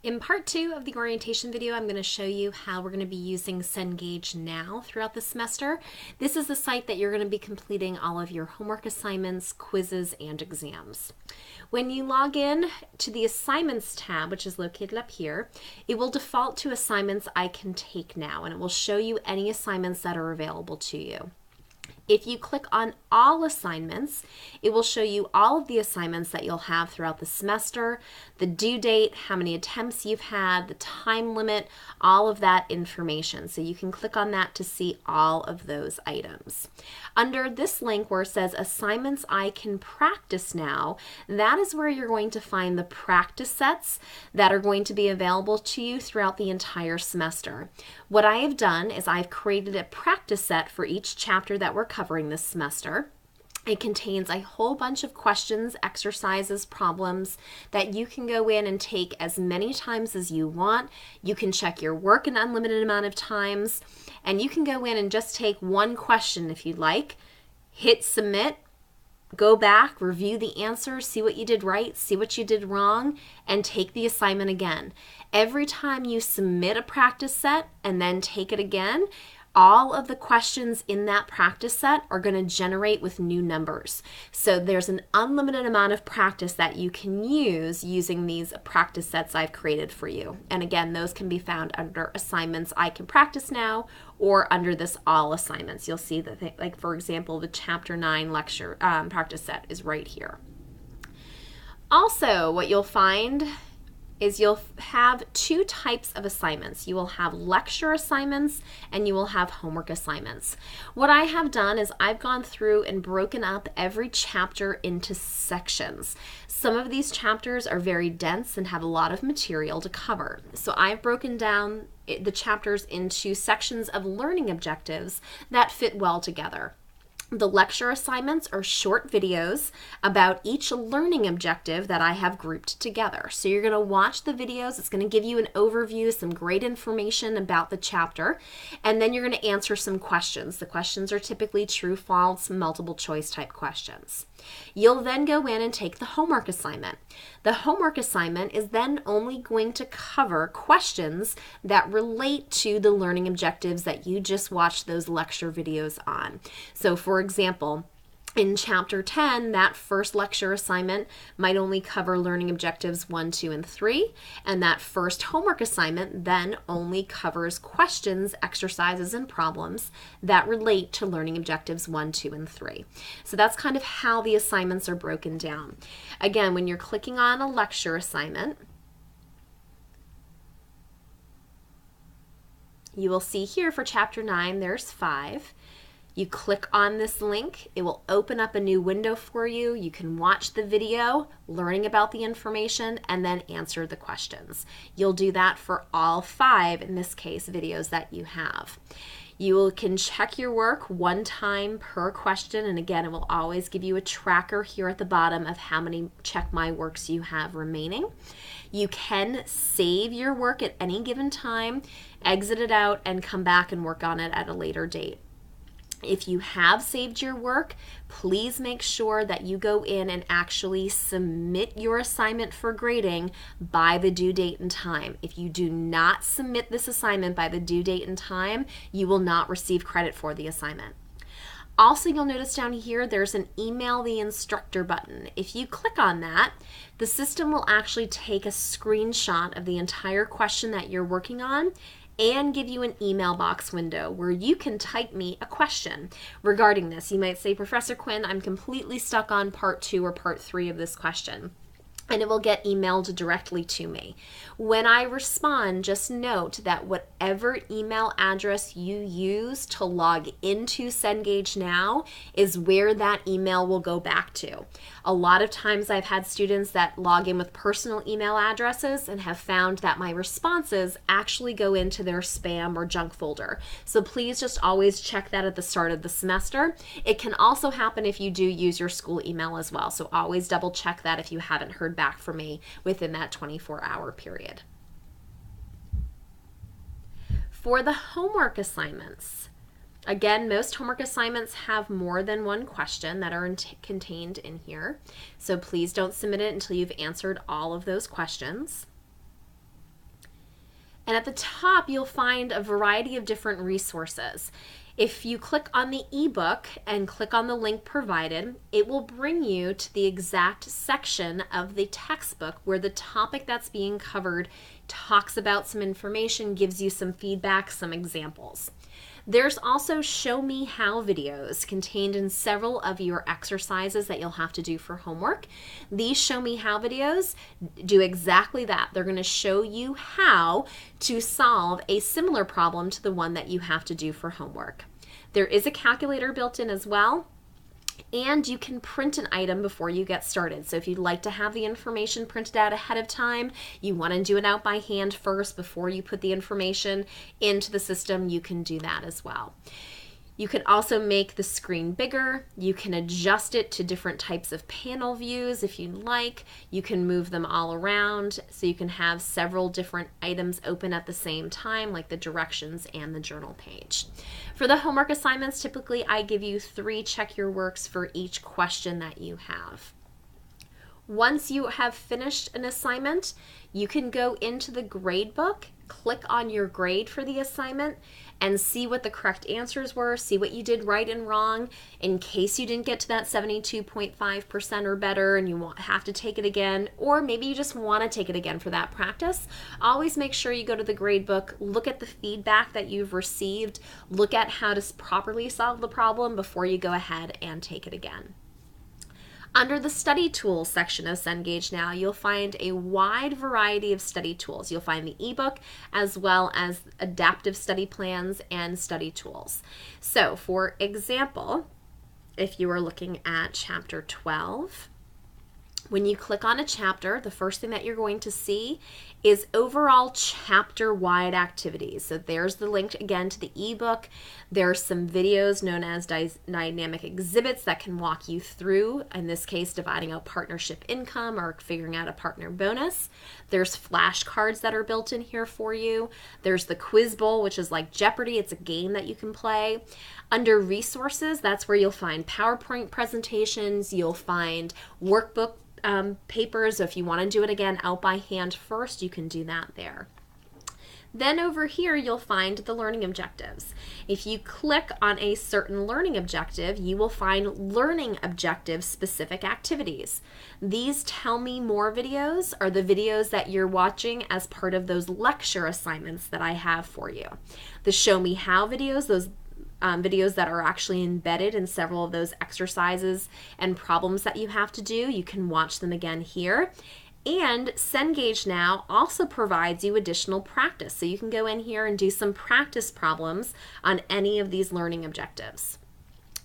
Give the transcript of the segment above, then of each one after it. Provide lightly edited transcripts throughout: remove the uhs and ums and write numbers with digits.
In part 2 of the orientation video, I'm going to show you how we're going to be using Cengage Now throughout the semester. This is the site that you're going to be completing all of your homework assignments, quizzes, and exams. When you log in to the Assignments tab, which is located up here, it will default to Assignments I Can Take Now, and it will show you any assignments that are available to you. If you click on all assignments, it will show you all of the assignments that you'll have throughout the semester, the due date, how many attempts you've had, the time limit, all of that information. So you can click on that to see all of those items. Under this link where it says Assignments I Can Practice Now, that is where you're going to find the practice sets that are going to be available to you throughout the entire semester. What I have done is I've created a practice set for each chapter that we're covering this semester. It contains a whole bunch of questions, exercises, problems that you can go in and take as many times as you want. You can check your work an unlimited amount of times, and you can go in and just take one question if you'd like, hit submit, go back, review the answers, see what you did right, see what you did wrong, and take the assignment again. Every time you submit a practice set and then take it again, all of the questions in that practice set are going to generate with new numbers. So there's an unlimited amount of practice that you can use using these practice sets I've created for you. And again, those can be found under Assignments I Can Practice Now or under this All Assignments. You'll see that, like for example, the Chapter 9 lecture practice set is right here. Also, what you'll find is you'll have two types of assignments. You will have lecture assignments and you will have homework assignments. What I have done is I've gone through and broken up every chapter into sections. Some of these chapters are very dense and have a lot of material to cover. So I've broken down the chapters into sections of learning objectives that fit well together. The lecture assignments are short videos about each learning objective that I have grouped together. So you're going to watch the videos. It's going to give you an overview, some great information about the chapter, and then you're going to answer some questions. The questions are typically true, false, multiple choice type questions. You'll then go in and take the homework assignment. The homework assignment is then only going to cover questions that relate to the learning objectives that you just watched those lecture videos on. So for example, in Chapter 10, that first lecture assignment might only cover learning objectives 1, 2, and 3, and that first homework assignment then only covers questions, exercises, and problems that relate to learning objectives 1, 2, and 3. So that's kind of how the assignments are broken down. Again, when you're clicking on a lecture assignment, you will see here for Chapter 9, there's 5. You click on this link, it will open up a new window for you. You can watch the video, learning about the information, and then answer the questions. You'll do that for all 5, in this case, videos that you have. You can check your work one time per question, and again, it will always give you a tracker here at the bottom of how many check my works you have remaining. You can save your work at any given time, exit it out, and come back and work on it at a later date. If you have saved your work, please make sure that you go in and actually submit your assignment for grading by the due date and time. If you do not submit this assignment by the due date and time, you will not receive credit for the assignment. Also, you'll notice down here there's an Email the Instructor button. If you click on that, the system will actually take a screenshot of the entire question that you're working on and give you an email box window where you can type me a question regarding this. You might say, Professor Quinn, I'm completely stuck on part 2 or part 3 of this question. And it will get emailed directly to me. When I respond, just note that whatever email address you use to log into Cengage Now is where that email will go back to. A lot of times I've had students that log in with personal email addresses and have found that my responses actually go into their spam or junk folder. So please just always check that at the start of the semester. It can also happen if you do use your school email as well. So always double check that if you haven't heard back from me within that 24-hour period. For the homework assignments, again, most homework assignments have more than one question that are contained in here. So please don't submit it until you've answered all of those questions. And at the top, you'll find a variety of different resources. If you click on the ebook and click on the link provided, it will bring you to the exact section of the textbook where the topic that's being covered talks about some information, gives you some feedback, some examples. There's also show me how videos contained in several of your exercises that you'll have to do for homework. These show me how videos do exactly that. They're going to show you how to solve a similar problem to the one that you have to do for homework. There is a calculator built in as well. And you can print an item before you get started. So if you'd like to have the information printed out ahead of time, you want to do it out by hand first before you put the information into the system, you can do that as well. You can also make the screen bigger. You can adjust it to different types of panel views if you'd like. You can move them all around so you can have several different items open at the same time, like the directions and the journal page. For the homework assignments, typically I give you 3 check your works for each question that you have. Once you have finished an assignment, you can go into the grade book, click on your grade for the assignment, and see what the correct answers were, see what you did right and wrong. In case you didn't get to that 72.5% or better and you have to take it again, or maybe you just want to take it again for that practice, always make sure you go to the grade book, look at the feedback that you've received, look at how to properly solve the problem before you go ahead and take it again. Under the study tools section of Cengage Now, you'll find a wide variety of study tools. You'll find the ebook as well as adaptive study plans and study tools. So for example, if you are looking at chapter 12, when you click on a chapter, the first thing that you're going to see is overall chapter-wide activities. So there's the link again to the ebook. There are some videos known as dynamic exhibits that can walk you through, in this case, dividing out partnership income or figuring out a partner bonus. There's flashcards that are built in here for you. There's the quiz bowl, which is like Jeopardy. It's a game that you can play. Under resources, that's where you'll find PowerPoint presentations. You'll find workbook papers. So if you want to do it again out by hand first, you can do that there. Then over here, you'll find the learning objectives. If you click on a certain learning objective, you will find learning objective specific activities. These Tell Me More videos are the videos that you're watching as part of those lecture assignments that I have for you. The Show Me How videos, those videos that are actually embedded in several of those exercises and problems that you have to do, you can watch them again here. And Cengage Now also provides you additional practice. So you can go in here and do some practice problems on any of these learning objectives.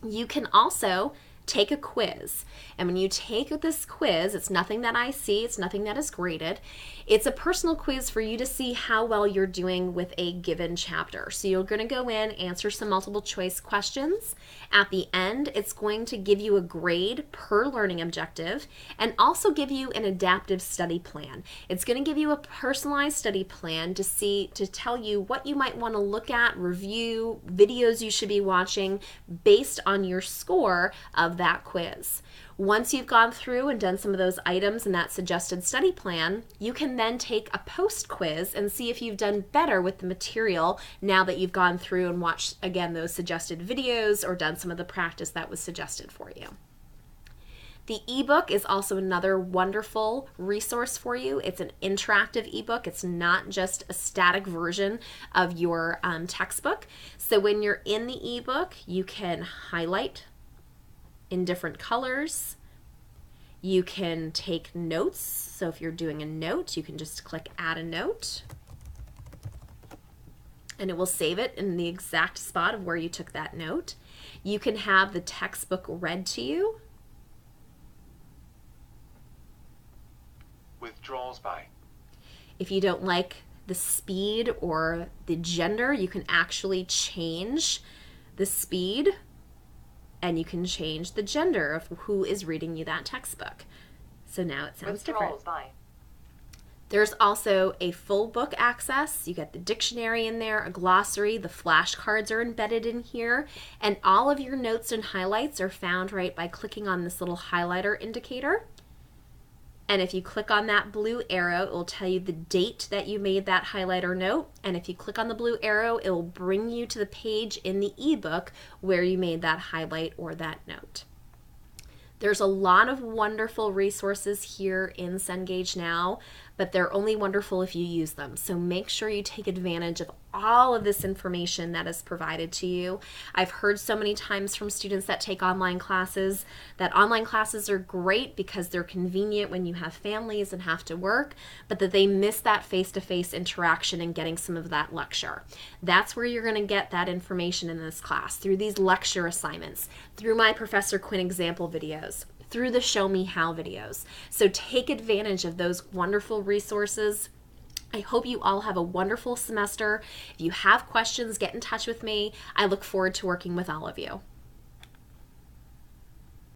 You can also take a quiz. And when you take this quiz, it's nothing that I see, it's nothing that is graded. It's a personal quiz for you to see how well you're doing with a given chapter. So you're going to go in, answer some multiple choice questions. At the end, it's going to give you a grade per learning objective and also give you an adaptive study plan. It's going to give you a personalized study plan to tell you what you might want to look at, review, videos you should be watching based on your score of that quiz. Once you've gone through and done some of those items in that suggested study plan, you can then take a post quiz and see if you've done better with the material now that you've gone through and watched again those suggested videos or done some of the practice that was suggested for you. The ebook is also another wonderful resource for you. It's an interactive ebook. It's not just a static version of your textbook. So when you're in the ebook, you can highlight in different colors. You can take notes. So if you're doing a note, you can just click Add a Note, and it will save it in the exact spot of where you took that note. You can have the textbook read to you. Withdrawals by. If you don't like the speed or the gender, you can actually change the speed, and you can change the gender of who is reading you that textbook. So now it sounds different. By. There's also a full book access. You get the dictionary in there, a glossary, the flashcards are embedded in here, and all of your notes and highlights are found right by clicking on this little highlighter indicator. And if you click on that blue arrow, it will tell you the date that you made that highlight or note. And if you click on the blue arrow, it will bring you to the page in the ebook where you made that highlight or that note. There's a lot of wonderful resources here in Cengage now, but they're only wonderful if you use them. So make sure you take advantage of all of this information that is provided to you. I've heard so many times from students that take online classes that online classes are great because they're convenient when you have families and have to work, but that they miss that face-to-face interaction and getting some of that lecture. That's where you're going to get that information in this class, through these lecture assignments, through my Professor Quinn example videos, through the Show Me How videos. So take advantage of those wonderful resources. I hope you all have a wonderful semester. If you have questions, get in touch with me. I look forward to working with all of you.